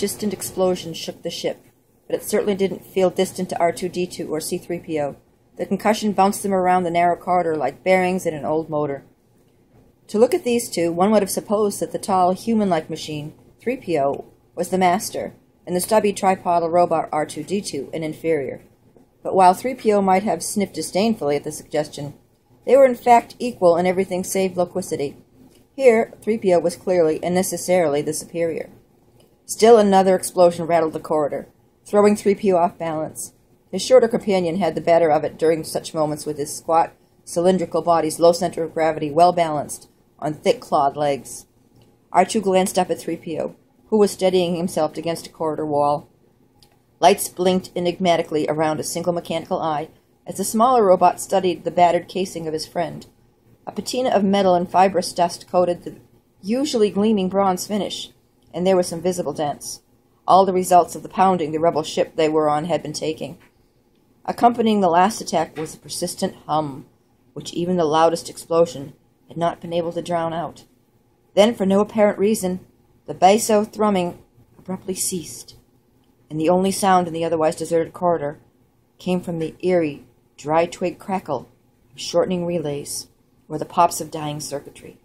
distant explosion shook the ship, but it certainly didn't feel distant to R2-D2 or C-3PO. The concussion bounced them around the narrow corridor like bearings in an old motor. To look at these two, one would have supposed that the tall, human-like machine, 3PO, was the master, and the stubby tripodal robot R2-D2 an inferior. But while 3PO might have sniffed disdainfully at the suggestion, they were in fact equal in everything save loquacity. Here, 3PO was clearly and necessarily the superior. Still another explosion rattled the corridor, throwing 3PO off balance. His shorter companion had the better of it during such moments with his squat, cylindrical body's low center of gravity well balanced on thick clawed legs. R2 glanced up at 3PO, who was steadying himself against a corridor wall. Lights blinked enigmatically around a single mechanical eye as the smaller robot studied the battered casing of his friend. A patina of metal and fibrous dust coated the usually gleaming bronze finish, and there were some visible dents, all the results of the pounding the rebel ship they were on had been taking. Accompanying the last attack was a persistent hum, which even the loudest explosion had not been able to drown out. Then, for no apparent reason, the basso thrumming abruptly ceased, and the only sound in the otherwise deserted corridor came from the eerie, dry twig crackle of shortening relays or the pops of dying circuitry.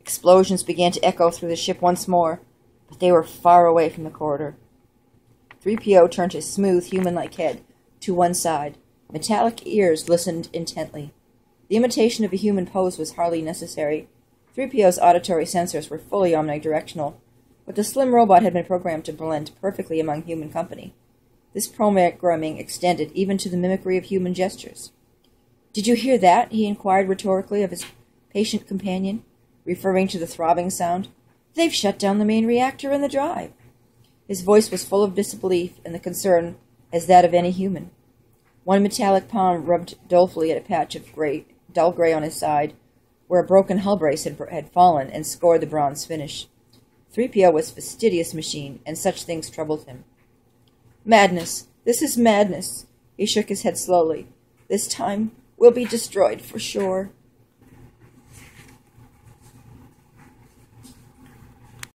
Explosions began to echo through the ship once more, but they were far away from the corridor. 3PO turned his smooth, human-like head to one side. Metallic ears listened intently. The imitation of a human pose was hardly necessary. 3PO's auditory sensors were fully omnidirectional, but the slim robot had been programmed to blend perfectly among human company. This programming extended even to the mimicry of human gestures. "Did you hear that?" he inquired rhetorically of his patient companion, referring to the throbbing sound. "They've shut down the main reactor and the drive." His voice was full of disbelief and the concern as that of any human. One metallic palm rubbed dolefully at a patch of dull gray on his side, where a broken hull brace had fallen and scored the bronze finish. 3PO was a fastidious machine, and such things troubled him. "Madness! This is madness!" He shook his head slowly. "This time we'll be destroyed for sure."